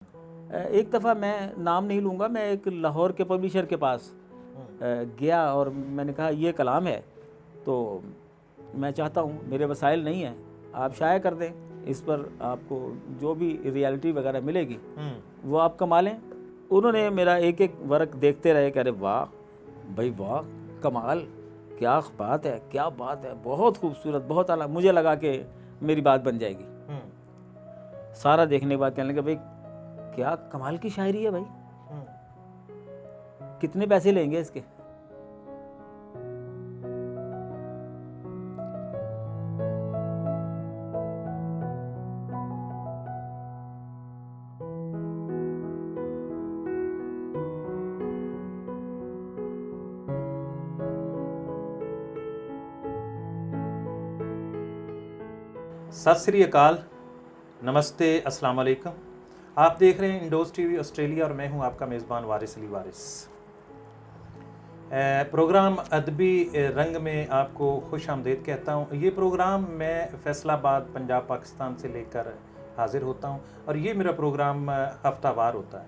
एक दफ़ा मैं नाम नहीं लूँगा, मैं एक लाहौर के पब्लिशर के पास गया और मैंने कहा ये कलाम है तो मैं चाहता हूँ, मेरे वसाइल नहीं हैं, आप शाया कर दें, इस पर आपको जो भी रियलिटी वगैरह मिलेगी वो आप कमा लें। उन्होंने मेरा एक एक वर्क देखते रहे, कह रहे वाह भाई वाह, कमाल, क्या बात है, क्या बात है, बहुत खूबसूरत, बहुत आला। मुझे लगा कि मेरी बात बन जाएगी। सारा देखने के बाद कहने लगे भाई क्या कमाल की शायरी है भाई, कितने पैसे लेंगे इसके। सत श्री अकाल, नमस्ते, अस्सलाम वालेकुम। आप देख रहे हैं इंडोज टीवी ऑस्ट्रेलिया और मैं हूं आपका मेज़बान वारिस अली वारिस। प्रोग्राम अदबी रंग में आपको खुश आमदीद कहता हूं। ये प्रोग्राम मैं फैसलाबाद पंजाब पाकिस्तान से लेकर हाजिर होता हूं और ये मेरा प्रोग्राम हफ्तावार होता है।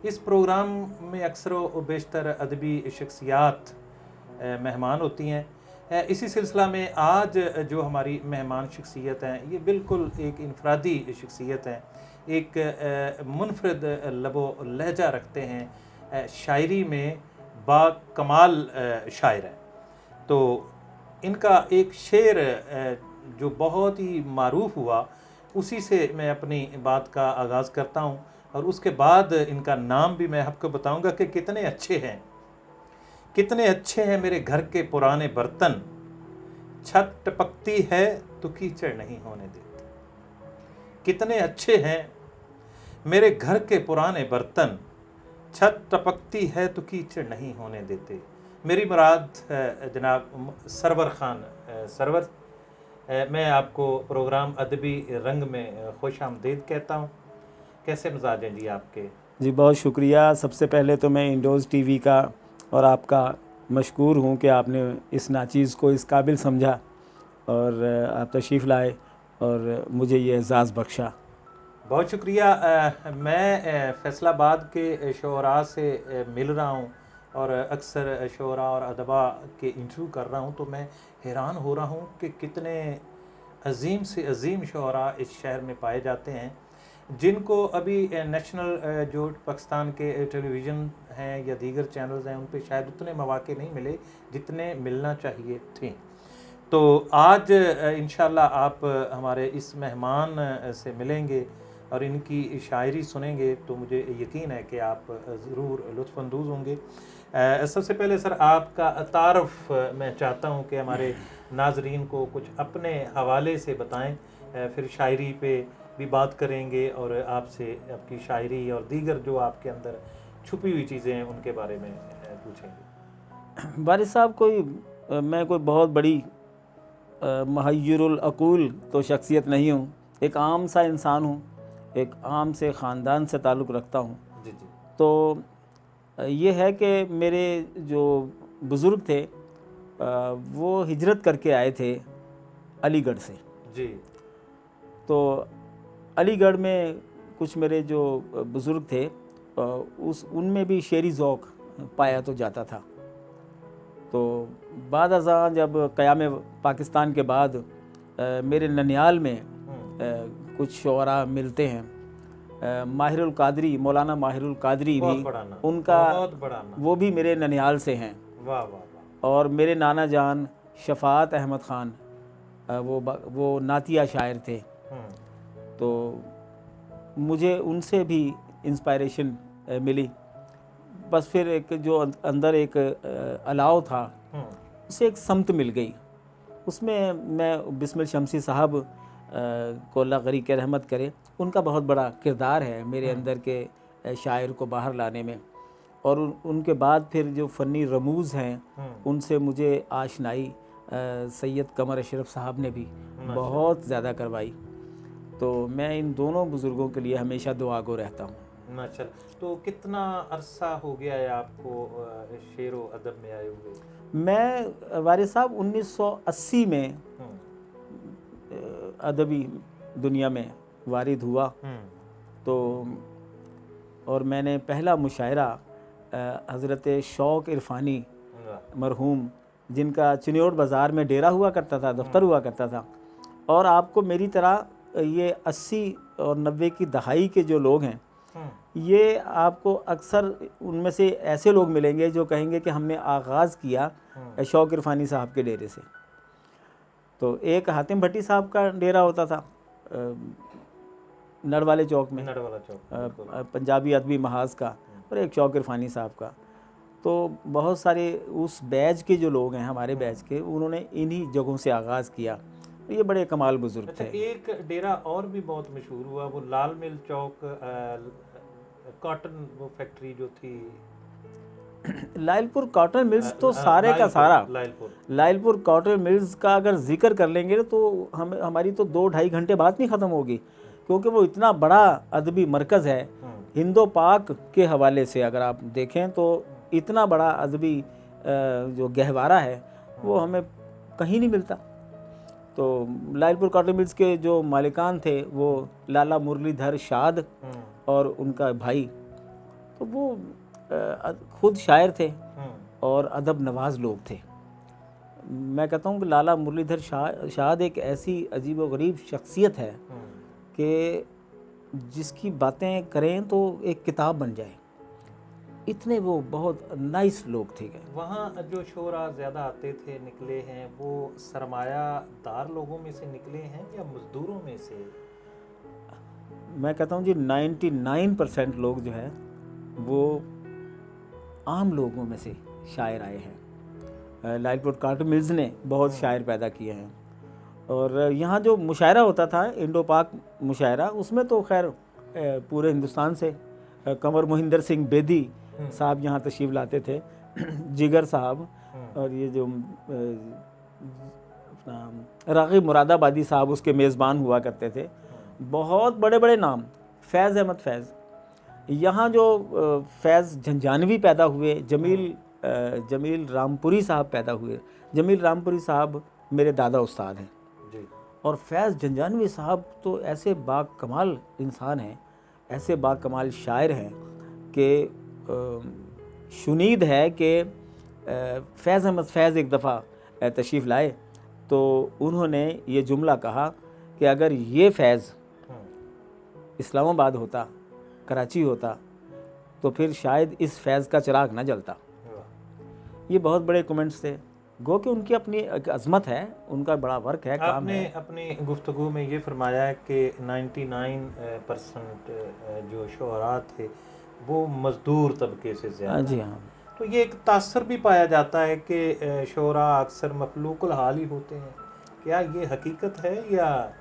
इस प्रोग्राम में अक्सर व बेशतर अदबी शख्सियात मेहमान होती हैं। इसी सिलसिला में आज जो हमारी मेहमान शख्सियत हैं ये बिल्कुल एक इनफरादी शख्सियत हैं, एक मुनफरद लबो लहजा रखते हैं, शायरी में बाकमाल शायर हैं। तो इनका एक शेर जो बहुत ही मारूफ हुआ, उसी से मैं अपनी बात का आगाज़ करता हूँ और उसके बाद इनका नाम भी मैं आपको बताऊँगा कि कितने अच्छे हैं, कितने अच्छे हैं मेरे घर के पुराने बर्तन, छत टपकती है तो कीचड़ नहीं होने देते। कितने अच्छे हैं मेरे घर के पुराने बर्तन, छत टपकती है तो कीचड़ नहीं होने देते। मेरी मुराद जनाब सरवर ख़ान सरवर। मैं आपको प्रोग्राम अदबी रंग में खुश आमदीद कहता हूँ। कैसे मिजाज हैं जी आपके? जी बहुत शुक्रिया। सबसे पहले तो मैं इंडोज़ टीवी का और आपका मशकूर हूँ कि आपने इस नाचीज़ को इस काबिल समझा और आप तशरीफ़ लाए और मुझे ये एज़ाज़ बख्शा। बहुत शुक्रिया। मैं फैसलाबाद के शोरा से मिल रहा हूँ और अक्सर शोरा और अदबा के इंटरव्यू कर रहा हूँ, तो मैं हैरान हो रहा हूँ कि कितने अजीम से अजीम शोरा इस शहर में पाए जाते हैं, जिनको अभी नेशनल जो पाकिस्तान के टेलीविज़न हैं या दीगर चैनल्स हैं उन पे शायद उतने मौके नहीं मिले जितने मिलना चाहिए थे। तो आज इंशाल्लाह आप हमारे इस मेहमान से मिलेंगे और इनकी शायरी सुनेंगे तो मुझे यकीन है कि आप ज़रूर लुत्फ़अंदोज़ होंगे। सबसे पहले सर आपका तारुफ मैं चाहता हूं कि हमारे नाजरीन को कुछ अपने हवाले से बताएं, फिर शायरी पे भी बात करेंगे और आपसे आपकी शायरी और दीगर जो आपके अंदर छुपी हुई चीज़ें हैं उनके बारे में पूछेंगे। वारिस साहब, मैं कोई बहुत बड़ी महय्युरुल अक़ूल तो शख्सियत नहीं हूँ, एक आम सा इंसान हूँ, एक आम से ख़ानदान से ताल्लुक़ रखता हूँ। जी जी। तो ये है कि मेरे जो बुज़ुर्ग थे वो हिजरत करके आए थे अलीगढ़ से। जी। तो अलीगढ़ में कुछ मेरे जो बुज़ुर्ग थे उनमें भी शेरी ज़ौक़ पाया तो जाता था। तो बाद अज़ां जब क़याम पाकिस्तान के बाद मेरे ननियाल में कुछ शुअरा मिलते हैं। माहिरुल कादरी, मौलाना माहिरुल कादरी भी उनका वो भी मेरे ननियाल से हैं। वाह वाह वाह। और मेरे नाना जान शफ़ाअत अहमद ख़ान वो नातिया शायर थे। तो मुझे उनसे भी इंस्पायरेशन मिली। बस फिर एक जो अंदर एक अलाव था उससे एक समत मिल गई। उसमें मैं बिस्मिल शमसी साहब को अल्लाह गरी के रहमत करे, उनका बहुत बड़ा किरदार है मेरे अंदर के शायर को बाहर लाने में। और उनके बाद फिर जो फ़नी रमूज़ हैं उनसे मुझे आशनाई सैयद कमर अशरफ साहब ने भी बहुत ज़्यादा करवाई। तो मैं इन दोनों बुज़ुर्गों के लिए हमेशा दुआगो रहता हूँ। माशाल्लाह। तो कितना अरसा हो गया है आपको शेर व अदब में आए हुए? मैं वारिस साहब 1980 में अदबी दुनिया में वारिद हुआ। तो और मैंने पहला मुशायरा हज़रत शौक़ इरफ़ानी मरहूम, जिनका चिन्योट बाज़ार में डेरा हुआ करता था, दफ्तर हुआ करता था, और आपको मेरी तरह ये 80 और 90 की दहाई के जो लोग हैं, ये आपको अक्सर उनमें से ऐसे लोग मिलेंगे जो कहेंगे कि हमने आगाज़ किया शौक़ इरफ़ानी साहब के डेरे से। तो एक हातिम भट्टी साहब का डेरा होता था नड़वाले चौक में, पंजाबी अदबी महाज का, और एक शौक़ इरफ़ानी साहब का। तो बहुत सारे उस बैच के जो लोग हैं, हमारे बैच के, उन्होंने इन्हीं जगहों से आगाज़ किया। ये बड़े कमाल बुजुर्ग थे। एक डेरा और भी बहुत मशहूर हुआ, वो लाल मिल चौक, कॉटन वो फैक्ट्री जो थी, लायलपुर कॉटन मिल्स तो सारे का सारा, लायलपुर कॉटन मिल्स का अगर जिक्र कर लेंगे तो हमारी तो 2-2.5 घंटे बात नहीं ख़त्म होगी, क्योंकि वो इतना बड़ा अदबी मरकज़ है। हिंदो पाक के हवाले से अगर आप देखें तो इतना बड़ा अदबी जो गहवारा है वो हमें कहीं नहीं मिलता। तो लायलपुर कॉटन मिल्स के जो मालिकान थे वो लाला मुरलीधर शाद और उनका भाई, तो वो खुद शायर थे और अदब नवाज लोग थे। मैं कहता हूँ कि लाला मुरलीधर शाद एक ऐसी अजीब व गरीब शख्सियत है कि जिसकी बातें करें तो एक किताब बन जाए, इतने वो बहुत नाइस लोग थे। वहाँ जो शोरा ज़्यादा आते थे, निकले हैं, वो सरमायादार लोगों में से निकले हैं या मज़दूरों में से? मैं कहता हूँ जी 99% लोग जो है वो आम लोगों में से शायर आए हैं। लायलपुर कॉटन मिल्स ने बहुत शायर पैदा किए हैं, और यहाँ जो मुशायरा होता था इंडो पाक मुशायरा, उसमें तो खैर पूरे हिंदुस्तान से कंवर मोहिंदर सिंह बेदी साहब यहाँ तशरीफ़ लाते थे, जिगर साहब, और ये जो अपना राग़िब मुरादाबादी साहब उसके मेज़बान हुआ करते थे। बहुत बड़े बड़े नाम, फैज़ अहमद फैज़, यहाँ जो फैज़ झंझानवी पैदा हुए, जमील रामपुरी साहब पैदा हुए। जमील रामपुरी साहब मेरे दादा उस्ताद हैं जी। और फैज़ झंझानवी साहब तो ऐसे बाकमाल इंसान हैं, ऐसे बाकमाल शायर हैं कि शुनीद है कि फैज़ अहमद फैज़ एक दफ़ा तशरीफ़ लाए तो उन्होंने ये जुमला कहा कि अगर ये फैज़ इस्लामाबाद होता, कराची होता, तो फिर शायद इस फैज़ का चिराग ना जलता। ये बहुत बड़े कमेंट्स थे, गो कि उनकी अपनी एक अज़मत है, उनका बड़ा वर्क है, काम है। अपनी गुफ्तगू में ये फरमाया कि 99% जो शोहरा थे वो मज़दूर तबके से ज़्यादा। जी हाँ। तो ये एक तासर भी पाया जाता है कि शोहरा अक्सर मखलूकुल हाल ही होते हैं, क्या ये हकीकत है या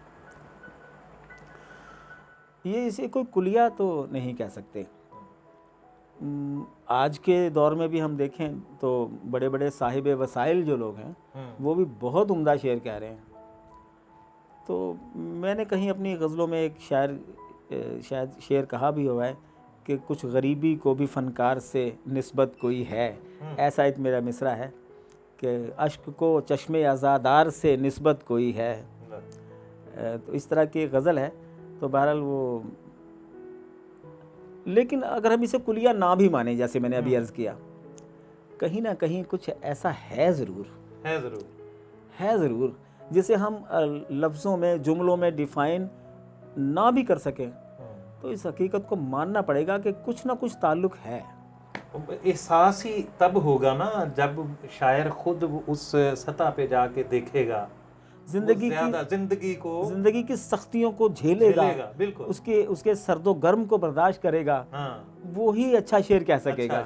ये इसे कोई कुलिया तो नहीं कह सकते। आज के दौर में भी हम देखें तो बड़े बड़े साहिब वसाइल जो लोग हैं वो भी बहुत उम्दा शेर कह रहे हैं। तो मैंने कहीं अपनी गज़लों में एक शायर शायद शेर कहा भी हुआ है कि कुछ गरीबी को भी फ़नकार से निस्बत कोई है। ऐसा एक मेरा मिसरा है कि अश्क को चश्मे आज़ादार से निस्बत कोई है। तो इस तरह की गज़ल है। तो बहरहाल वो, लेकिन अगर हम इसे कुलिया ना भी माने, जैसे मैंने अभी अर्ज़ किया, कहीं ना कहीं कुछ ऐसा है ज़रूर जिसे हम लफ्ज़ों में, जुमलों में डिफ़ाइन ना भी कर सकें, तो इस हकीकत को मानना पड़ेगा कि कुछ ना कुछ ताल्लुक़ है। एहसास ही तब होगा ना जब शायर खुद उस सतह पे जाके देखेगा, जिंदगी की सख्तियों को झेलेगा, बिल्कुल उसके सर्दो गर्म को बर्दाश्त करेगा। वो ही अच्छा शेर कह सकेगा।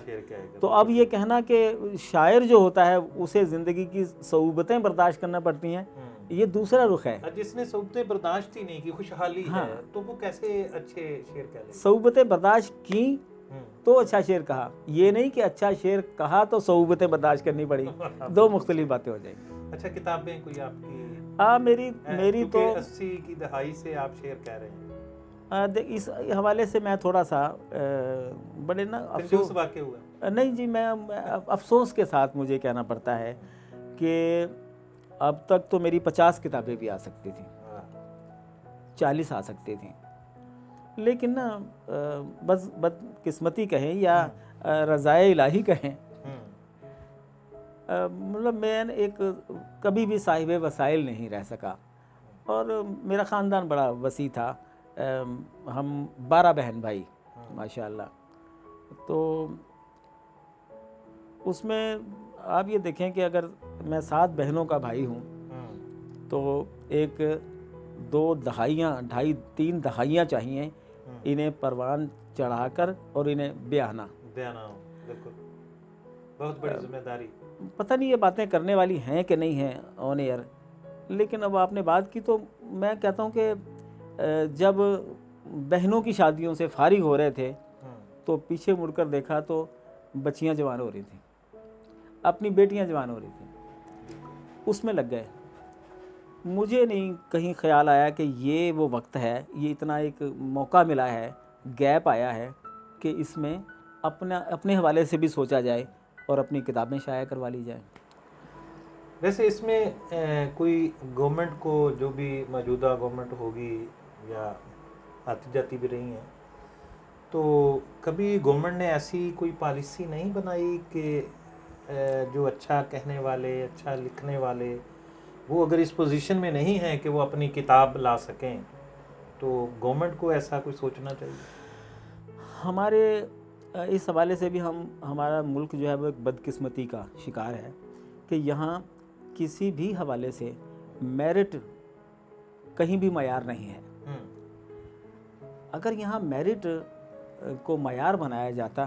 तो अब ये कहना कि शायर जो होता है उसे ज़िंदगी की सऊबतें बर्दाश्त करना पड़ती हैं, ये दूसरा रुख है। जिसने सऊबतें बर्दाश्त ही नहीं की, खुशहाली है, तो वो कैसे अच्छे शेर कह लेगा? सऊबतें बर्दाश्त की तो अच्छा शेर कहा, ये नहीं कि अच्छा शेर कहा तो सऊबतें बर्दाश्त करनी पड़ी। दो मुख्तलिफ बातें हो जाएंगी। अच्छा, किताबें कोई आपकी? मेरी तो 80 की दहाई से आप शेर कह रहे हैं। इस हवाले से मैं थोड़ा सा बड़े ना अफसोस वाक़या हुआ। नहीं जी, मैं अफसोस के साथ मुझे कहना पड़ता है कि अब तक तो मेरी 50 किताबें भी आ सकती थी, 40 आ सकती थी, लेकिन ना बस बदकिस्मती कहें या रज़ाए इलाही कहें, मतलब मैं एक कभी भी साहिब वसाइल नहीं रह सका। और मेरा ख़ानदान बड़ा वसी था, हम 12 बहन भाई माशाअल्लाह। तो उसमें आप ये देखें कि अगर मैं 7 बहनों का भाई हूँ तो एक 2 दहाइयाँ, 2.5-3 दहाइयाँ चाहिए इन्हें परवान चढ़ाकर और इन्हें ब्याहना। बिल्कुल, बहुत बड़ी जिम्मेदारी। पता नहीं ये बातें करने वाली हैं कि नहीं हैं ऑन एयर, लेकिन अब आपने बात की तो मैं कहता हूँ कि जब बहनों की शादियों से फारिग हो रहे थे तो पीछे मुड़कर देखा तो बच्चियाँ जवान हो रही थी, अपनी बेटियाँ जवान हो रही थी, उसमें लग गए। मुझे नहीं कहीं ख्याल आया कि ये वो वक्त है, ये इतना एक मौका मिला है, गैप आया है कि इसमें अपने हवाले से भी सोचा जाए और अपनी किताबें शाया करवा ली जाए। वैसे इसमें कोई गवर्नमेंट को, जो भी मौजूदा गवर्नमेंट होगी या आती जाती भी रही हैं, तो कभी गवर्नमेंट ने ऐसी कोई पॉलिसी नहीं बनाई कि जो अच्छा कहने वाले, अच्छा लिखने वाले, वो अगर इस पोजीशन में नहीं है कि वो अपनी किताब ला सकें, तो गवर्नमेंट को ऐसा कुछ सोचना चाहिए? हमारे इस हवाले से भी हमारा मुल्क जो है वो एक बदकिस्मती का शिकार है कि यहाँ किसी भी हवाले से मेरिट कहीं भी मयार नहीं है। अगर यहाँ मेरिट को मयार बनाया जाता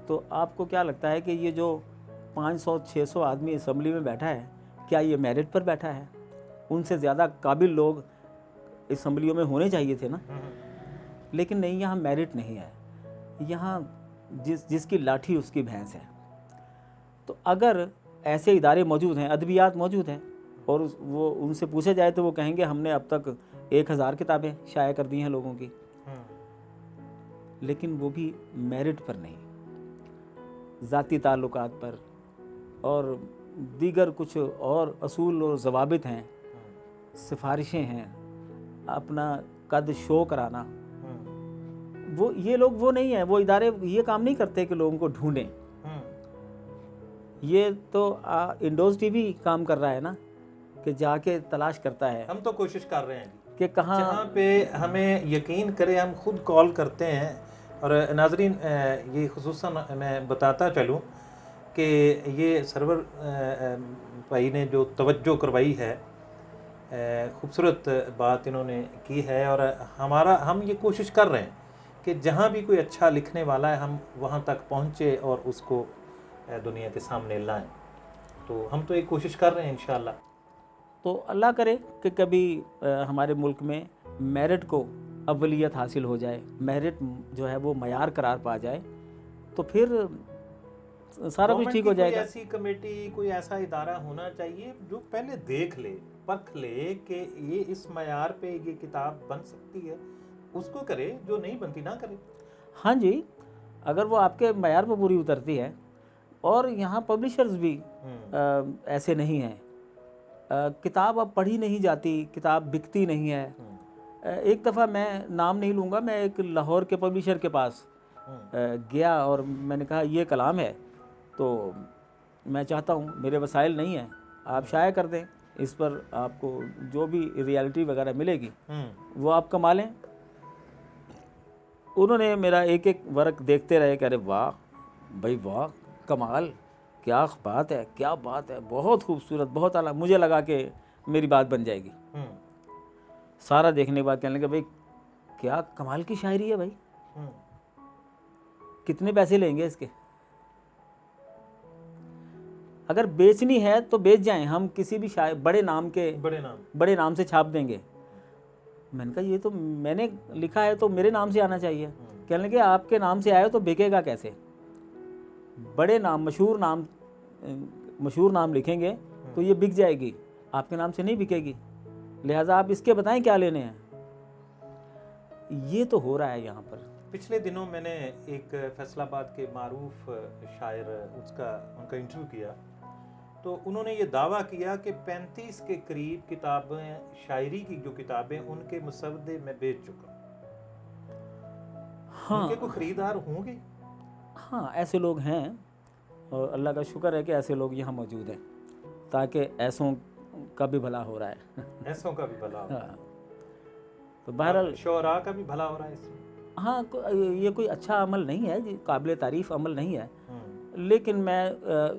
तो आपको क्या लगता है कि ये जो 500-600 आदमी असम्बली में बैठा है, क्या ये मेरिट पर बैठा है? उनसे ज़्यादा काबिल लोग असम्बलियों में होने चाहिए थे ना। लेकिन नहीं, यहाँ मेरिट नहीं है, यहाँ जिसकी लाठी उसकी भैंस है। तो अगर ऐसे इदारे मौजूद हैं, अदबियात मौजूद हैं, और वो उनसे पूछा जाए तो वो कहेंगे हमने अब तक 1000 किताबें शाया कर दी हैं लोगों की, लेकिन वो भी मेरिट पर नहीं, ज़ाती ताल्लुकात पर और दीगर कुछ और असूल और ज़वाबित हैं, सिफारिशें हैं, अपना कद शो कराना, वो ये लोग वो नहीं है, वो इदारे ये काम नहीं करते कि लोगों को ढूंढें। ये तो इंडोज टीवी काम कर रहा है ना, कि जाके तलाश करता है। हम तो कोशिश कर रहे हैं कि कहाँ, जहाँ पे हमें यकीन करे, हम खुद कॉल करते हैं। और नाजरीन, ये खुसूसन मैं बताता चलूँ कि ये सरवर भाई ने जो तवज्जो करवाई है, खूबसूरत बात इन्होंने की है। और हम ये कोशिश कर रहे हैं कि जहाँ भी कोई अच्छा लिखने वाला है हम वहाँ तक पहुँचे और उसको दुनिया के सामने लाएं। तो हम तो एक कोशिश कर रहे हैं इंशाअल्लाह। तो अल्लाह करे कि कभी हमारे मुल्क में मेरिट को अव्वलियत हासिल हो जाए, मेरिट जो है वो मयार करार पा जाए, तो फिर सारा कुछ ठीक हो जाएगा। ऐसी कमेटी, कोई ऐसा इदारा होना चाहिए जो पहले देख ले, परख ले कि ये इस मयार पे ये किताब बन सकती है, उसको करे, जो नहीं बनती ना करे। हाँ जी, अगर वो आपके मयार पर पूरी उतरती है। और यहाँ पब्लिशर्स भी ऐसे नहीं हैं, किताब अब पढ़ी नहीं जाती, किताब बिकती नहीं है। एक दफ़ा, मैं नाम नहीं लूँगा, मैं एक लाहौर के पब्लिशर के पास गया और मैंने कहा ये कलाम है तो मैं चाहता हूँ, मेरे वसाइल नहीं हैं, आप शाया कर दें, इस पर आपको जो भी रियलिटी वगैरह मिलेगी वो आप कमा लें। उन्होंने मेरा एक एक वर्क देखते रहे, कह रहे वाह भाई वाह, कमाल, क्या बात है, क्या बात है, बहुत खूबसूरत, बहुत आला। मुझे लगा कि मेरी बात बन जाएगी। सारा देखने के बाद कहने लगे भाई क्या कमाल की शायरी है भाई, कितने पैसे लेंगे इसके? अगर बेचनी है तो बेच जाएं, हम किसी भी बड़े नाम से छाप देंगे। मैंने कहा ये तो मैंने लिखा है तो मेरे नाम से आना चाहिए। कहने लगे आपके नाम से आए तो बिकेगा कैसे? बड़े नाम, मशहूर नाम लिखेंगे तो ये बिक जाएगी, आपके नाम से नहीं बिकेगी, लिहाजा आप इसके बताएं क्या लेने हैं। ये तो हो रहा है यहाँ पर। पिछले दिनों मैंने एक फैसलाबाद के मारूफ शायर उनका इंटरव्यू किया, तो उन्होंने ये दावा किया कि 35 के करीब किताबें, शायरी की जो किताबें, उनके मुसवदे में बेच चुका। हाँ। उनके कोई खरीदार होंगे? हाँ, ऐसे लोग हैं और अल्लाह का शुक्र है कि ऐसे लोग यहाँ मौजूद हैं, ताकि ऐसों का भी भला हो रहा है। ऐसों का भी भला हो रहा हाँ, तो बहरहाल है, शोरा का भी भला हो रहा है इसमें। हाँ, ये कोई अच्छा अमल नहीं है, ये काबिल तारीफ़ अमल नहीं है, हम्म। लेकिन मैं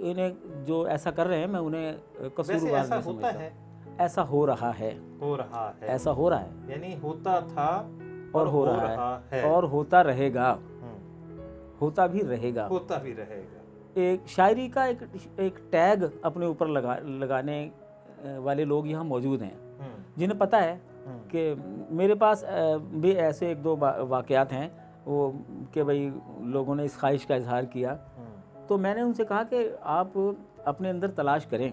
इन्हें जो ऐसा कर रहे हैं मैं उन्हें वैसे कसूरवार ऐसा नहीं होता समझता। है? ऐसा हो रहा है, हो रहा है, ऐसा हो रहा है यानी होता था और हो रहा है और होता रहेगा, होता भी रहेगा। होता भी रहेगा। एक शायरी का एक टैग अपने ऊपर लगाने वाले लोग यहाँ मौजूद हैं, जिन्हें पता है कि मेरे पास भी ऐसे एक दो वाक़यात हैं वो कि भाई लोगों ने इस ख्वाहिश का इजहार किया, तो मैंने उनसे कहा कि आप अपने अंदर तलाश करें।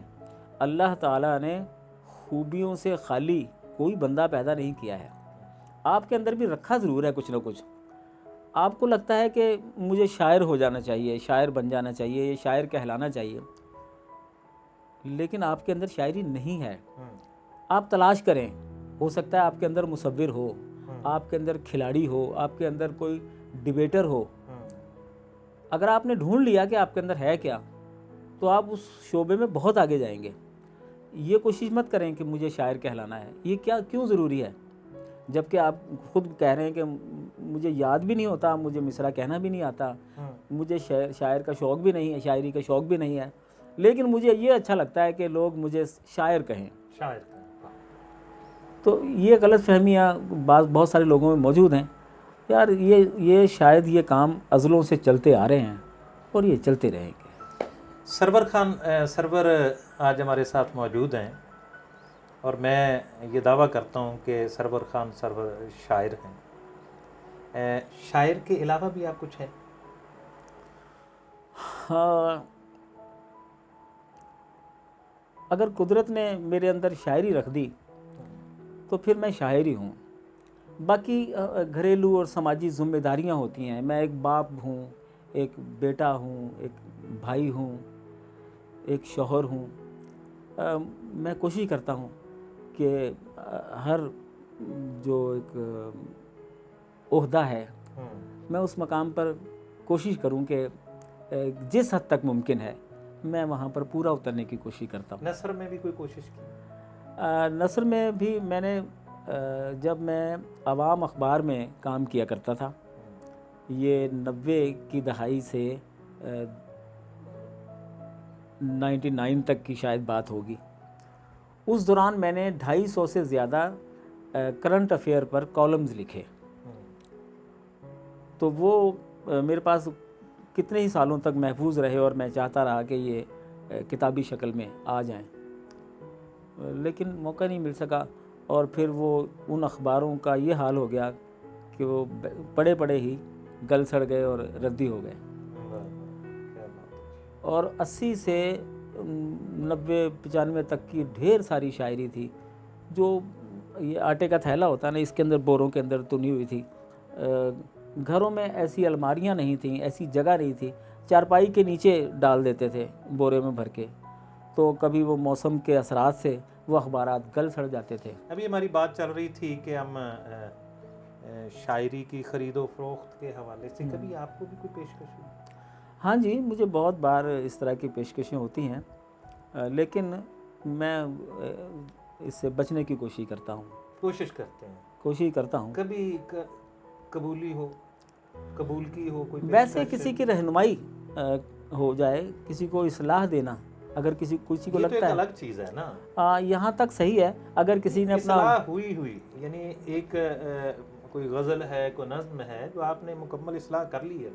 अल्लाह ताला ने खूबियों से खाली कोई बंदा पैदा नहीं किया है, आपके अंदर भी रखा ज़रूर है कुछ ना कुछ। आपको लगता है कि मुझे शायर हो जाना चाहिए, शायर बन जाना चाहिए, ये शायर कहलाना चाहिए, लेकिन आपके अंदर शायरी नहीं है। आप तलाश करें, हो सकता है आपके अंदर मुसव्विर हो, आपके अंदर खिलाड़ी हो, आपके अंदर कोई डिबेटर हो। अगर आपने ढूंढ लिया कि आपके अंदर है क्या, तो आप उस शोबे में बहुत आगे जाएंगे। ये कोशिश मत करें कि मुझे शायर कहलाना है, ये क्या क्यों ज़रूरी है, जबकि आप खुद कह रहे हैं कि मुझे याद भी नहीं होता, मुझे मिसरा कहना भी नहीं आता, मुझे शायर का शौक़ भी नहीं है, शायरी का शौक़ भी नहीं है, लेकिन मुझे ये अच्छा लगता है कि लोग मुझे शायर कहें। शायर तो ये गलत फहमियाँ बहुत सारे लोगों में मौजूद हैं। यार ये शायद ये काम अज़लों से चलते आ रहे हैं और ये चलते रहेंगे। सरवर खान सरवर आज हमारे साथ मौजूद हैं और मैं ये दावा करता हूँ कि सरवर खान सरवर शायर हैं। शायर के अलावा भी आप कुछ हैं? हाँ, अगर कुदरत ने मेरे अंदर शायरी रख दी तो फिर मैं शायर ही हूँ। बाकी घरेलू और समाजी जिम्मेदारियाँ होती हैं। मैं एक बाप हूँ, एक बेटा हूँ, एक भाई हूँ, एक शौहर हूँ। मैं कोशिश करता हूँ कि हर जो एक ओहदा है मैं उस मकाम पर कोशिश करूँ कि जिस हद तक मुमकिन है मैं वहाँ पर पूरा उतरने की कोशिश करता हूँ। नसर में भी कोई कोशिश की? नसर में भी मैंने जब मैं अवाम अखबार में काम किया करता था, ये 90 की दहाई से 99 तक की शायद बात होगी, उस दौरान मैंने 250 से ज़्यादा करंट अफेयर पर कॉलम्स लिखे। तो वो मेरे पास कितने ही सालों तक महफूज रहे और मैं चाहता रहा कि ये किताबी शक्ल में आ जाएं, लेकिन मौका नहीं मिल सका। और फिर वो उन अखबारों का ये हाल हो गया कि वो पड़े पड़े ही गल सड़ गए और रद्दी हो गए। और 80 से 90-95 तक की ढेर सारी शायरी थी जो ये आटे का थैला होता ना, इसके अंदर बोरों के अंदर तुनी हुई थी। घरों में ऐसी अलमारियां नहीं थीं, ऐसी जगह नहीं थी, चारपाई के नीचे डाल देते थे बोरे में भर के। तो कभी वो मौसम के असरात से वो अखबारात गल सड़ जाते थे। अभी हमारी बात चल रही थी कि हम शायरी की ख़रीदो फरोख्त के हवाले से, कभी आपको भी कोई पेशकश हुई? हाँ जी, मुझे बहुत बार इस तरह की पेशकशें होती हैं, लेकिन मैं इससे बचने की कोशिश करता हूँ। कोशिश करते हैं? कोशिश करता हूँ। कभी कबूल की हो कोई? वैसे किसी की रहनुमाई हो जाए, किसी को इस्लाह देना, अगर किसी को लगता तो है, अलग चीज़ है ना। यहाँ तक सही है। अगर किसी ने अपना हुई यानी एक कोई गज़ल है, कोई नज़्म है जो आपने मुकम्मल इस्लाह कर ली है,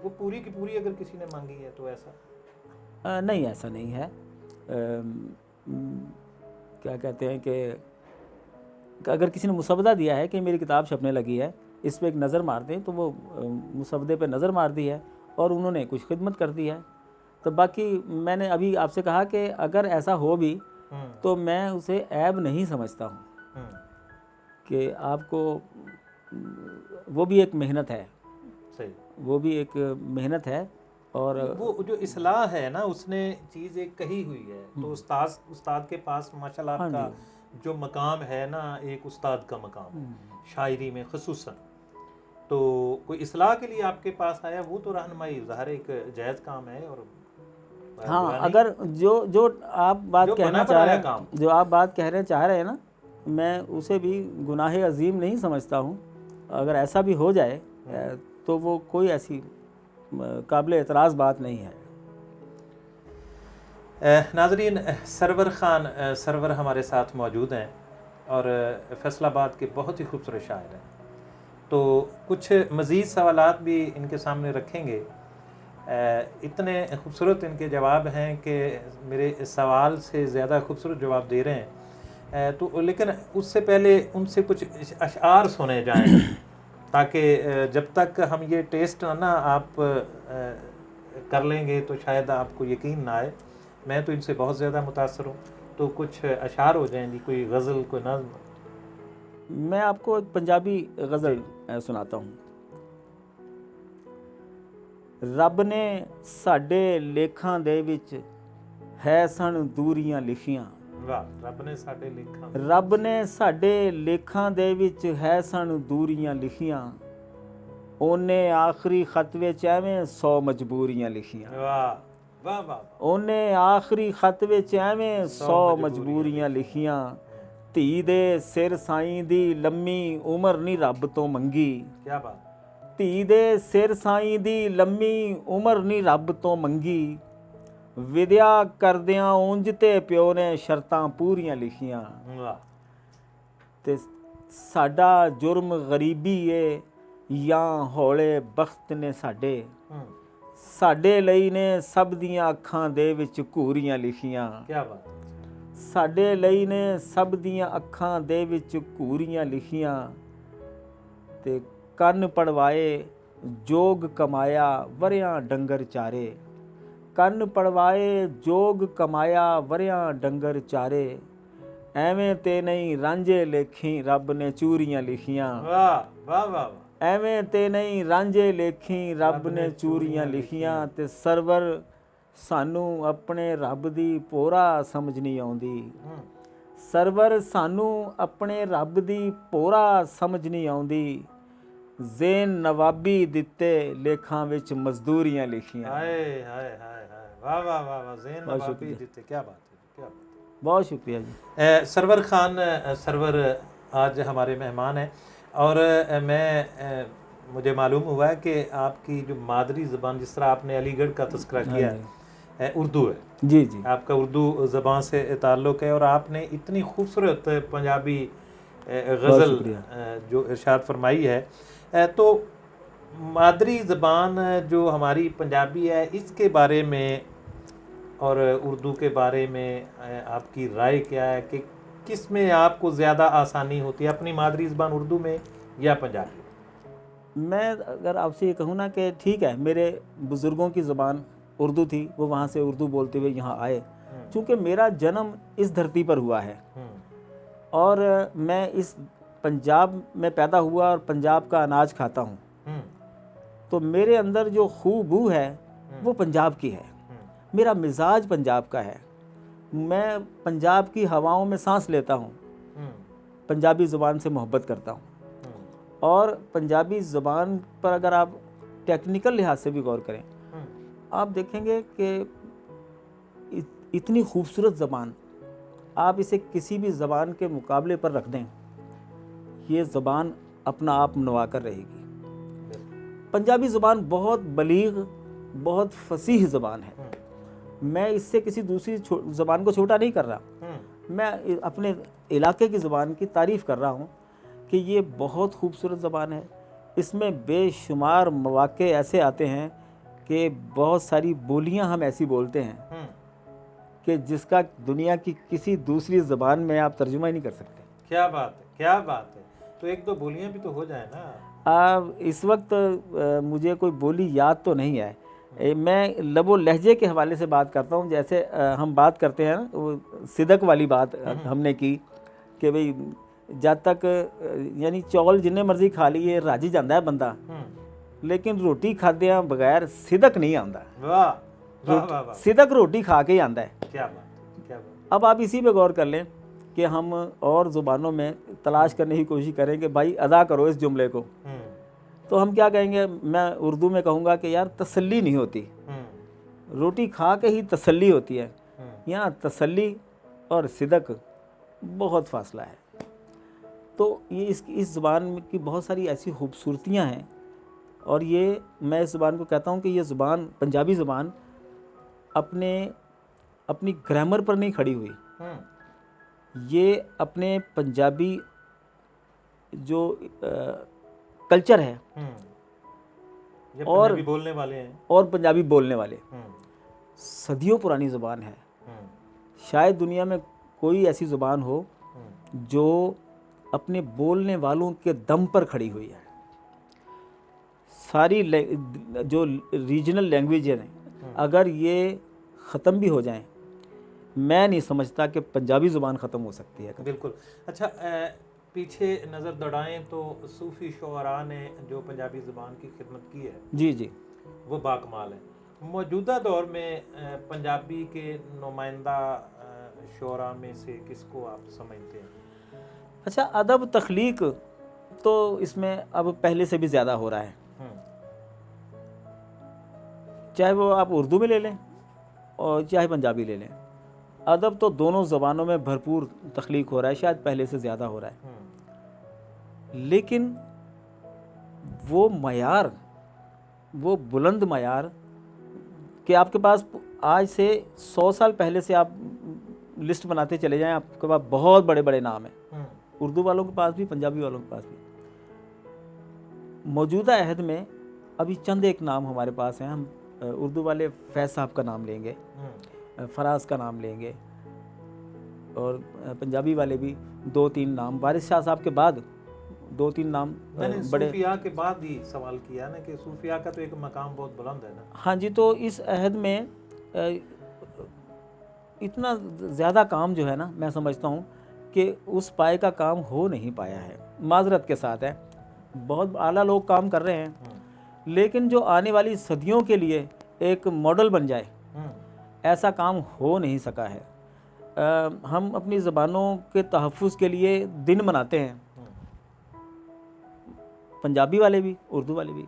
वो पूरी की पूरी अगर किसी ने मांगी है तो ऐसा नहीं, ऐसा नहीं है। क्या कहते हैं कि अगर किसी ने मुसवदा दिया है कि मेरी किताब छपने लगी है, इस पर एक नज़र मार दें, तो वो मुसवदे पे नज़र मार दी है और उन्होंने कुछ खिदमत कर दी है। तो बाकी मैंने अभी आपसे कहा कि अगर ऐसा हो भी तो मैं उसे ऐब नहीं समझता हूँ कि आपको, वो भी एक मेहनत है। सही, वो भी एक मेहनत है। और वो जो इस्लाह है ना, उसने चीज़ एक कही हुई है, तो उस्ताद के पास माशाल्लाह आपका जो मकाम है ना, एक उस्ताद का मकाम शायरी में ख़ुसूसन, तो कोई इस्लाह के लिए आपके पास आया, वो तो रहनुमाई ज़ाहिर एक जायज़ काम है। और हाँ, बुरा नहीं। अगर जो जो आप बात जो कहना बना चाह बनाया रहे हैं, काम। जो आप बात कहना चाह रहे हैं ना, मैं उसे भी गुनाह अजीम नहीं समझता हूँ। अगर ऐसा भी हो जाए तो वो कोई ऐसी काबिल एतराज़ बात नहीं है। नाज़रीन, सरवर ख़ान सरवर हमारे साथ मौजूद हैं और फैसलाबाद के बहुत ही खूबसूरत शायर हैं। तो कुछ मज़ीद सवालात भी इनके सामने रखेंगे। इतने खूबसूरत इनके जवाब हैं कि मेरे सवाल से ज़्यादा खूबसूरत जवाब दे रहे हैं। तो लेकिन उससे पहले उनसे कुछ अशआर सुने जाएं ताकि जब तक हम ये टेस्ट ना आप कर लेंगे तो शायद आपको यकीन ना आए। मैं तो इनसे बहुत ज़्यादा मुतासर हूँ। तो कुछ अशआर हो जाएं जी, कोई गज़ल, कोई नज़्म। मैं आपको एक पंजाबी गज़ल सुनाता हूँ। रब ने साडे लेखां दे विच है सन दूरियां लिखियां। वाह, रब ने साडे लेखां रब ने साडे लेखां दे विच है सन दूरियां लिखियां। ओने आखरी खत विच एवें 100 मजबूरियां लिखियां। वाह वाह वाह वाह। ओने आखरी खत विच एवें 100 मजबूरियां लिखियां। धी दे सिर साईं दी लम्मी उमर नहीं रब तो मंगी। क्या बात। धी दे सिर साईं दी लम्मी उमर नहीं रब तो मंगी। विद्या करदियां उंज ते प्यो ने शर्तां पूरियां लिखियां। वाह। ते साडा जुर्म गरीबी है या हौले बख्त ने साडे। साडे ਲਈ ने सब दियां अखां दे विच घूरियां लिखियां। क्या बात। साडे ਲਈ ने सब दियां अखां दे विच घूरियां लिखियां। ते ਕੰਨ पड़वाए जोग कमाया वरियां डंगर चारे। ਕੰਨ पड़वाए जोग कमाया वरियां डंगर चारे। ਐਵੇਂ ਤੇ ਨਹੀਂ ਰਾਂਝੇ ਲੇਖੀ ਰੱਬ ਨੇ ਚੂਰੀਆਂ ਲਿਖੀਆਂ। वाह वाह वाह वाह। ਐਵੇਂ ਤੇ ਨਹੀਂ ਰਾਂਝੇ ਲੇਖੀ ਰੱਬ ਨੇ ਚੂਰੀਆਂ ਲਿਖੀਆਂ। ਤੇ ਸਰਵਰ ਸਾਨੂੰ ਆਪਣੇ ਰੱਬ ਦੀ ਪੋਰਾ ਸਮਝ ਨਹੀਂ ਆਉਂਦੀ। ਸਰਵਰ ਸਾਨੂੰ ਆਪਣੇ ਰੱਬ ਦੀ ਪੋਰਾ ਸਮਝ ਨਹੀਂ ਆਉਂਦੀ। ਜ਼ੇਨ ਨਵਾਬੀ ਦਿੱਤੇ ਲੇਖਾਂ ਵਿੱਚ ਮਜ਼ਦੂਰੀਆਂ ਲਿਖੀਆਂ। हाय हाय हाय हाय, वाह वाह वाह वाह। ज़ेन नवाबी जीते, क्या बात है, क्या बात है। बहुत शुक्रिया जी। सरवर ख़ान सरवर आज हमारे मेहमान हैं और मैं मुझे मालूम हुआ है कि आपकी जो मादरी ज़बान, जिस तरह आपने अलीगढ़ का तस्करा किया है, उर्दू है। जी जी, आपका उर्दू ज़बान से ताल्लुक़ है और आपने इतनी खूबसूरत पंजाबी गज़ल जो इरशाद फरमाई है। तो मादरी ज़बान जो हमारी पंजाबी है, इसके बारे में और उर्दू के बारे में आपकी राय क्या है कि किस में आपको ज़्यादा आसानी होती है, अपनी मादरी ज़बान उर्दू में या पंजाबी? मैं अगर आपसे ये कहूँ ना कि ठीक है, मेरे बुज़ुर्गों की ज़बान उर्दू थी, वो वहाँ से उर्दू बोलते हुए यहाँ आए। चूँकि मेरा जन्म इस धरती पर हुआ है और मैं इस पंजाब में पैदा हुआ और पंजाब का अनाज खाता हूँ, तो मेरे अंदर जो खूबू है वो पंजाब की है। मेरा मिजाज पंजाब का है। मैं पंजाब की हवाओं में सांस लेता हूँ, पंजाबी ज़ुबान से मोहब्बत करता हूँ। और पंजाबी ज़ुबान पर अगर आप टेक्निकल लिहाज से भी गौर करें, आप देखेंगे कि इतनी खूबसूरत ज़बान, आप इसे किसी भी ज़बान के मुकाबले पर रख दें, ये ज़बान अपना आप मनवा कर रहेगी। पंजाबी ज़ुबान बहुत बलीग, बहुत फसीह ज़बान है। मैं इससे किसी दूसरी ज़बान को छोटा नहीं कर रहा, मैं अपने इलाके की ज़बान की तारीफ़ कर रहा हूँ कि ये बहुत खूबसूरत ज़बान है। इसमें बेशुमार मौक़े ऐसे आते हैं कि बहुत सारी बोलियाँ हम ऐसी बोलते हैं कि जिसका दुनिया की किसी दूसरी ज़बान में आप तर्जुमा ही नहीं कर सकते। क्या बात है, क्या बात है। तो एक दो बोलियाँ भी तो हो जाए ना। इस वक्त मुझे कोई बोली याद तो नहीं है। मैं लबो लहजे के हवाले से बात करता हूँ। जैसे हम बात करते हैं, वो सिदक वाली बात हमने की कि भाई जब तक यानी चौल जिन्ने मर्जी खा लिए राजी जाता है बंदा, लेकिन रोटी खाद्या बगैर सिदक नहीं आता। वाह वाह वाह। सिदक रोटी खा के ही आता है। क्या बात, क्या बात। अब आप इसी पे गौर कर लें कि हम और ज़ुबानों में तलाश करने की कोशिश करें कि भाई अदा करो इस जुमले को, तो हम क्या कहेंगे, मैं उर्दू में कहूँगा कि यार तसल्ली नहीं होती, रोटी खा के ही तसल्ली होती है। यहाँ तसल्ली और सिदक बहुत फासला है। तो ये इस ज़ुबान की बहुत सारी ऐसी खूबसूरतियाँ हैं, और ये मैं इस ज़ुबान को कहता हूँ कि ये ज़ुबान, पंजाबी ज़ुबान अपनी ग्रामर पर नहीं खड़ी हुई, ये अपने पंजाबी जो कल्चर है ये और पंजाबी बोलने वाले हैं, और पंजाबी बोलने वाले, सदियों पुरानी ज़ुबान है। शायद दुनिया में कोई ऐसी ज़ुबान हो जो अपने बोलने वालों के दम पर खड़ी हुई है। सारी जो रीजनल लैंग्वेज हैं, अगर ये ख़त्म भी हो जाएं, मैं नहीं समझता कि पंजाबी ज़ुबान ख़त्म हो सकती है। बिल्कुल। अच्छा, पीछे नज़र दौड़ाएं तो सूफ़ी शुअरा ने जो पंजाबी ज़ुबान की खिदमत की है, जी जी, वो बाकमाल है। मौजूदा दौर में पंजाबी के नुमाइंदा शुअरा में से किसको आप समझते हैं? अच्छा, अदब तख्लीक तो इसमें अब पहले से भी ज़्यादा हो रहा है, चाहे वो आप उर्दू में ले लें और चाहे पंजाबी ले लें। अदब तो दोनों ज़बानों में भरपूर तख्लीक हो रहा है, शायद पहले से ज़्यादा हो रहा है। लेकिन वो मयार, वो बुलंद मयार कि आपके पास आज से 100 साल पहले से आप लिस्ट बनाते चले जाएं, आपके पास बहुत बड़े बड़े नाम हैं, उर्दू वालों के पास भी, पंजाबी वालों के पास भी। मौजूदा अहद में अभी चंद एक नाम हमारे पास हैं। हम उर्दू वाले फैज़ साहब का नाम लेंगे, फराज का नाम लेंगे, और पंजाबी वाले भी 2-3 नाम, वारिस शाह साहब के बाद 2-3 नाम मैंने बड़े। सूफिया के बाद ही सवाल किया ना कि सूफिया का तो एक मकाम बहुत बुलंद है ना। हाँ जी, तो इस अहद में इतना ज़्यादा काम जो है ना, मैं समझता हूँ कि उस पाए का काम हो नहीं पाया है, माजरत के साथ है। बहुत आला लोग काम कर रहे हैं, लेकिन जो आने वाली सदियों के लिए एक मॉडल बन जाए, ऐसा काम हो नहीं सका है। हम अपनी ज़बानों के तहफ़्फ़ुज़ के लिए दिन मनाते हैं, पंजाबी वाले भी, उर्दू वाले भी।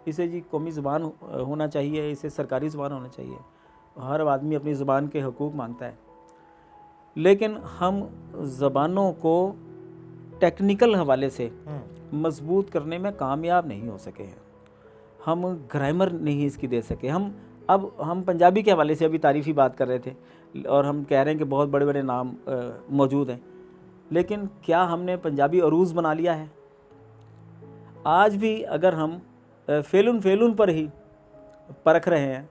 इसे जी कौमी ज़बान होना चाहिए, इसे सरकारी ज़बान होना चाहिए। हर आदमी अपनी ज़बान के हकूक़ मांगता है, लेकिन हम ज़बानों को टेक्निकल हवाले से मजबूत करने में कामयाब नहीं हो सके हैं। हम ग्रामर नहीं इसकी दे सके। हम पंजाबी के हवाले से अभी तारीफ़ी बात कर रहे थे, और हम कह रहे हैं कि बहुत बड़े बड़े नाम मौजूद हैं, लेकिन क्या हमने पंजाबी अरूज़ बना लिया है? आज भी अगर हम फेलुन पर ही परख रहे हैं,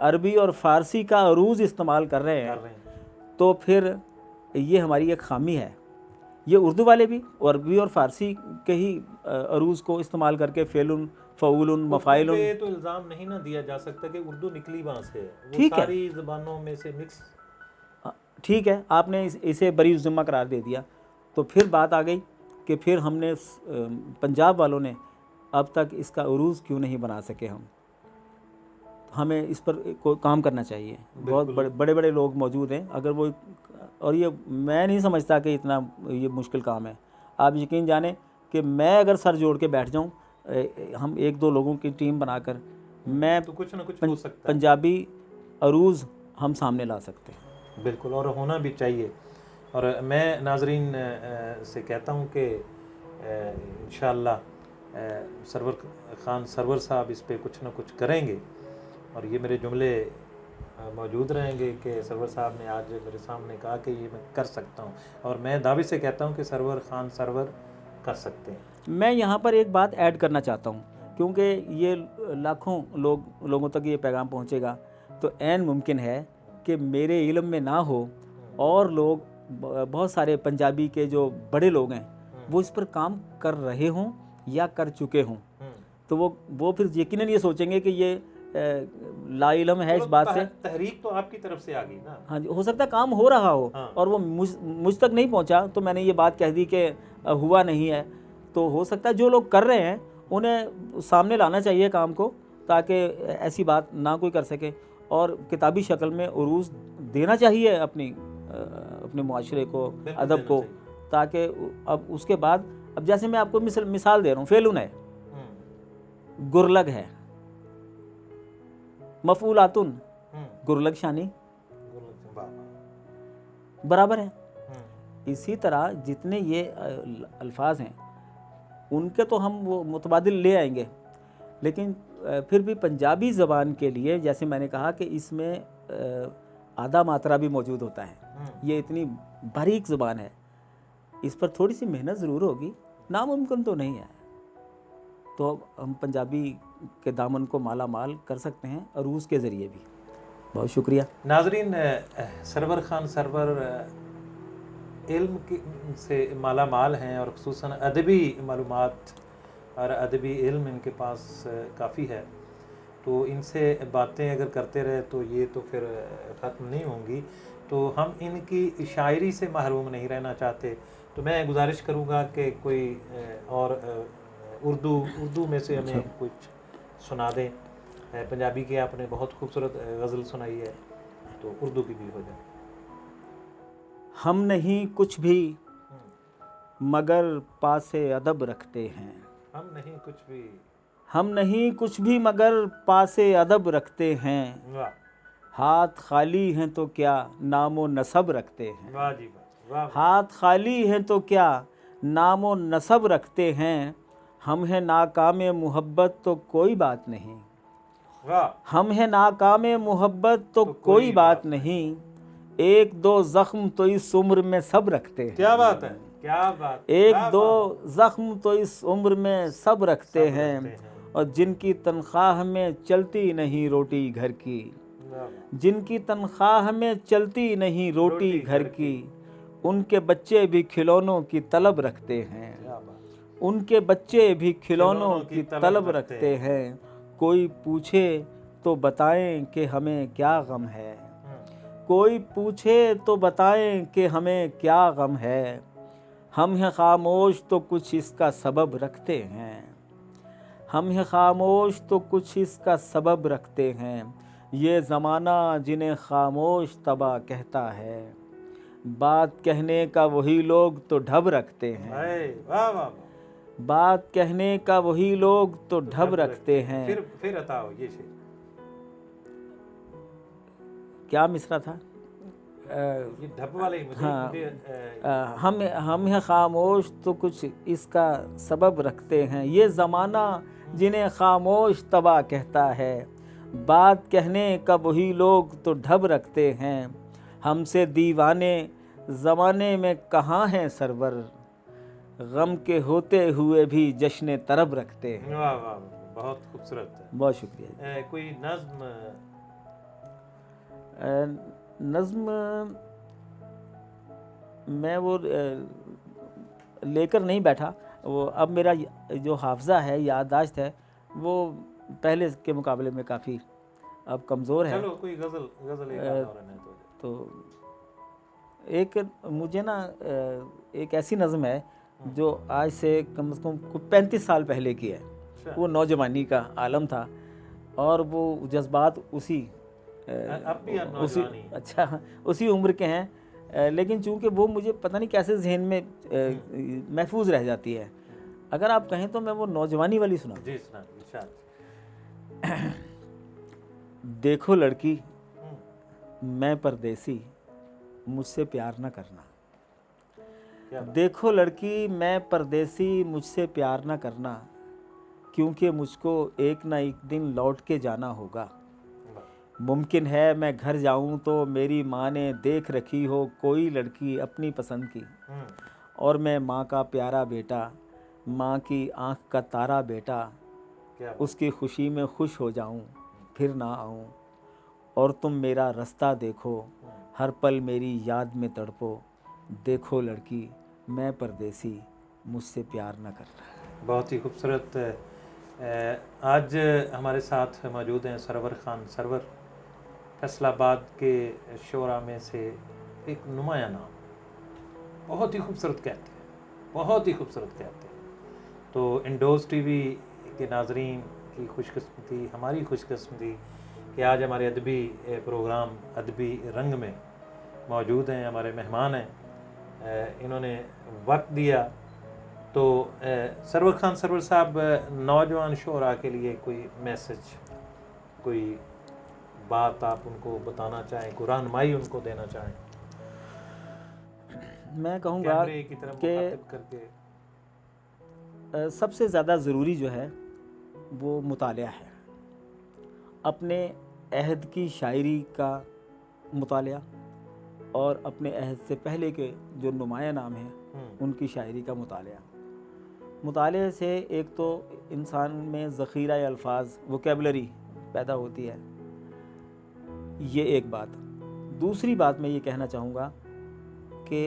अरबी और फ़ारसी का अरूज़ इस्तेमाल कर रहे हैं, तो फिर ये हमारी एक खामी है। ये उर्दू वाले भी अरबी और फ़ारसी के ही अरूज़ को इस्तेमाल करके फेलुन, फ़ऊलुन, मफ़ाइलुन। तो इल्ज़ाम नहीं ना दिया जा सकता कि उर्दू निकली वहाँ से है, वो ठीक है, सारी ज़बानों में से मिक्स। ठीक है, आपने इसे बरी ज़िम्मा करार दे दिया, तो फिर बात आ गई कि फिर हमने पंजाब वालों ने अब तक इसका उरूज़ क्यों नहीं बना सके। हमें इस पर काम करना चाहिए। बहुत बड़े बड़े लोग मौजूद हैं, अगर वो, और ये मैं नहीं समझता कि इतना ये मुश्किल काम है। आप यकीन जाने कि मैं अगर सर जोड़ के बैठ जाऊं, हम 1-2 लोगों की टीम बनाकर, मैं तो कुछ ना कुछ हो सकता है। पंजाबी अरूज़ हम सामने ला सकते हैं। बिल्कुल, और होना भी चाहिए। और मैं नाजरीन से कहता हूँ कि इंशाअल्लाह सरवर खान सरवर साहब इस पे कुछ ना कुछ करेंगे, और ये मेरे जुमले मौजूद रहेंगे कि सरवर साहब ने आज मेरे सामने कहा कि ये मैं कर सकता हूँ, और मैं दावे से कहता हूँ कि सरवर खान सरवर कर सकते हैं। मैं यहाँ पर एक बात ऐड करना चाहता हूँ, क्योंकि ये लाखों लोगों तक ये पैगाम पहुँचेगा, तो ऐन मुमकिन है कि मेरे इल्म में ना हो और लोग, बहुत सारे पंजाबी के जो बड़े लोग हैं, वो इस पर काम कर रहे हों या कर चुके हों, तो वो फिर यकीनन ये सोचेंगे कि ये ला इल्म है। इस बात से तहरीक तो आपकी तरफ से आ गई ना। हाँ जी, हो सकता है काम हो रहा हो, और वो मुझ तक नहीं पहुंचा, तो मैंने ये बात कह दी कि हुआ नहीं है। तो हो सकता है जो लोग कर रहे हैं उन्हें सामने लाना चाहिए काम को, ताकि ऐसी बात ना कोई कर सके, और किताबी शक्ल में उरूज़ देना चाहिए अपने मुआशरे को, अदब को, ताकि अब उसके बाद, अब जैसे मैं आपको मिसाल दे रहा हूँ, फेलुन है, गुरलग है, मफूलातुन गुरलग शानी बराबर है। इसी तरह जितने ये अल्फाज हैं उनके तो हम वो मुतबादिल ले आएंगे, लेकिन फिर भी पंजाबी ज़बान के लिए जैसे मैंने कहा कि इसमें आधा मात्रा भी मौजूद होता है। ये इतनी बारीक ज़बान है, इस पर थोड़ी सी मेहनत ज़रूर होगी, नामुमकिन तो नहीं है। तो हम पंजाबी के दामन को माला माल कर सकते हैं अरूज़ के ज़रिए भी। बहुत शुक्रिया नाजरीन। सरवर खान सरवर इल्म से माला माल हैं और ख़ुसूसन अदबी मालूमात और अदबी इल्म इनके पास काफ़ी है। तो इनसे बातें अगर करते रहे तो ये तो फिर ख़त्म नहीं होंगी। तो हम इनकी शायरी से महरूम नहीं रहना चाहते। तो मैं गुजारिश करूँगा कि कोई और उर्दू में से हमें कुछ सुना दें। पंजाबी के आपने बहुत खूबसूरत गज़ल सुनाई है, तो उर्दू की भी हो जाए। हम नहीं कुछ भी मगर पासे अदब रखते हैं, हम नहीं कुछ भी, हम नहीं कुछ भी मगर पासे अदब रखते हैं। वाह हाथ खाली हैं तो क्या नामो नसब रखते हैं, वाह जी वाह, वाह हाथ खाली हैं तो क्या नामो नसब रखते हैं। हम हैं नाकाम मोहब्बत तो कोई बात नहीं, वाह, हम हैं नाकाम मोहब्बत तो कोई बात नहीं। एक दो ज़ख्म तो इस उम्र में सब रखते हैं, क्या बात है, क्या बात, एक दो ज़ख्म तो इस उम्र में सब रखते हैं। और जिनकी तनख्वाह में चलती नहीं रोटी घर की, जिनकी तनख्वाह में चलती नहीं रोटी घर की, उनके बच्चे भी खिलौनों की तलब रखते हैं, उनके बच्चे भी खिलौनों की तलब रखते हैं। कोई पूछे तो बताएं कि हमें क्या गम है, कोई पूछे तो बताएं कि हमें क्या गम है। हम हैं खामोश तो कुछ इसका सबब रखते हैं, हम हैं खामोश तो कुछ इसका सबब रखते हैं। ये ज़माना जिन्हें खामोश तबाह कहता है, बात कहने का वही लोग तो ढब रखते हैं, वाह वाह, बात कहने का वही लोग तो ढब रखते हैं। फिर बताओ ये शेर क्या मिसरा था? ये ढब वाले मुझे, हाँ, हम हैं खामोश तो कुछ इसका सबब रखते हैं। ये ज़माना जिन्हें खामोश तबाह कहता है, बात कहने का वही लोग तो ढब रखते हैं। हमसे दीवाने ज़माने में कहाँ हैं सरवर, गम के होते हुए भी जश्न तरब रखते हैं। वाह वाह, बहुत खूबसूरत है, बहुत शुक्रिया। कोई नज़्म? नज़्म मैं वो लेकर नहीं बैठा। वो अब मेरा जो हाफ़ज़ा है, याददाश्त है, वो पहले के मुकाबले में काफ़ी अब कमज़ोर है। चलो कोई गज़ल एक आधा और है तो एक मुझे ना एक ऐसी नज़्म है जो आज से कम से कम 35 साल पहले की है। वो नौजवानी का आलम था और वो जज्बात उसी उसी उम्र के हैं, लेकिन चूंकि वो मुझे पता नहीं कैसे जहन में महफूज रह जाती है। अगर आप कहें तो मैं वो नौजवानी वाली सुना। जी देखो लड़की मैं परदेसी, मुझसे प्यार न करना। देखो लड़की मैं परदेसी, मुझसे प्यार न करना, क्योंकि मुझको एक ना एक दिन लौट के जाना होगा। मुमकिन है मैं घर जाऊं तो मेरी माँ ने देख रखी हो कोई लड़की अपनी पसंद की, और मैं माँ का प्यारा बेटा, माँ की आँख का तारा बेटा, उसकी खुशी में खुश हो जाऊं फिर ना आऊं। और तुम मेरा रास्ता देखो, हर पल मेरी याद में तड़पो। देखो लड़की मैं परदेसी, मुझसे प्यार न करना। बहुत ही खूबसूरत। आज हमारे साथ मौजूद हैं सरवर खान सरवर, फैसलाबाद के शोरा में से एक नुमाया नाम, बहुत ही खूबसूरत कहते हैं, बहुत ही खूबसूरत कहते हैं। तो इंडोज़ टीवी के नाजरीन की खुशकिस्मती, हमारी खुशकिस्मती कि आज हमारे अदबी प्रोग्राम अदबी रंग में मौजूद हैं, हमारे मेहमान हैं। इन्होंने वक्त दिया तो सरवर खान सरवर साहब, नौजवान शोरा के लिए कोई मैसेज, कोई बात आप उनको बताना चाहें, कोई रहनुमाई उनको देना चाहें? मैं कहूँगा कैमरे की तरफ कि मुखातिब करके। सबसे ज़्यादा ज़रूरी जो है वो मुतालिया है। अपने अहद की शायरी का मुतालिया और अपने अहद से पहले के जो नुमाया नाम हैं उनकी शायरी का मुतालिया। मुताले से एक तो इंसान में ज़ख़ीरा अल्फाज, वोकेबलरी पैदा होती है, ये एक बात। दूसरी बात मैं ये कहना चाहूँगा कि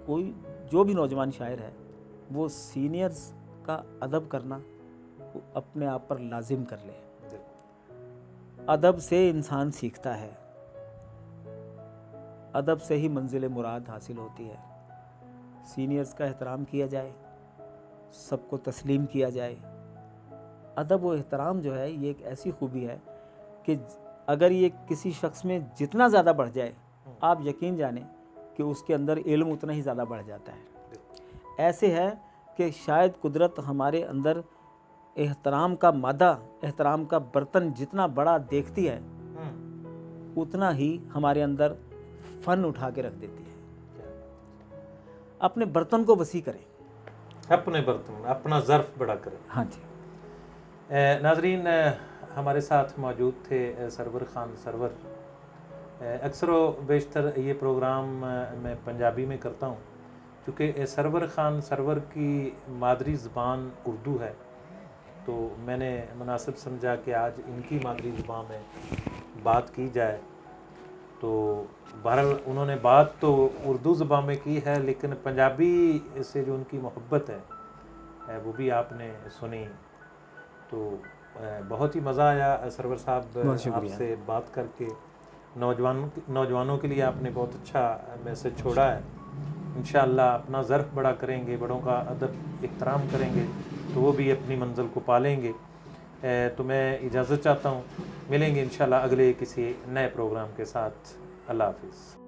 कोई जो भी नौजवान शायर है वो सीनियर्स का अदब करना वो अपने आप पर लाजिम कर ले। अदब से इंसान सीखता है, अदब से ही मंजिल मुराद हासिल होती है। सीनियर्स का एहतराम किया जाए, सबको तस्लीम किया जाए। अदब व एहतराम जो है ये एक ऐसी खूबी है कि अगर ये किसी शख्स में जितना ज़्यादा बढ़ जाए, आप यकीन जानें कि उसके अंदर इल्म उतना ही ज़्यादा बढ़ जाता है। ऐसे है कि शायद कुदरत हमारे अंदर एहतराम का मादा, एहतराम का बर्तन जितना बड़ा देखती है उतना ही हमारे अंदर फ़न उठा के रख देती है। अपने बर्तन को वसी करें, अपने बर्तन, अपना ज़र्फ़ बड़ा करें। हाँ जी। नाजरीन, हमारे साथ मौजूद थे सरवर खान सरवर। अक्सर व बेशतर ये प्रोग्राम मैं पंजाबी में करता हूँ, क्योंकि सरवर खान सरवर की मादरी ज़बान उर्दू है, तो मैंने मुनासिब समझा कि आज इनकी मादरी ज़बान में बात की जाए। तो बहरहाल उन्होंने बात तो उर्दू ज़बान में की है, लेकिन पंजाबी से जो उनकी मोहब्बत है वो भी आपने सुनी। तो बहुत ही मज़ा आया सरवर साहब आपसे बात करके। नौजवानों के लिए आपने बहुत अच्छा मैसेज छोड़ा है। इंशाअल्लाह अपना ज़र्फ़ बड़ा करेंगे, बड़ों का अदब इहतराम करेंगे तो वो भी अपनी मंजिल को पालेंगे। तो मैं इजाज़त चाहता हूँ, मिलेंगे इंशाअल्लाह अगले किसी नए प्रोग्राम के साथ। अल्लाह हाफ़िज़।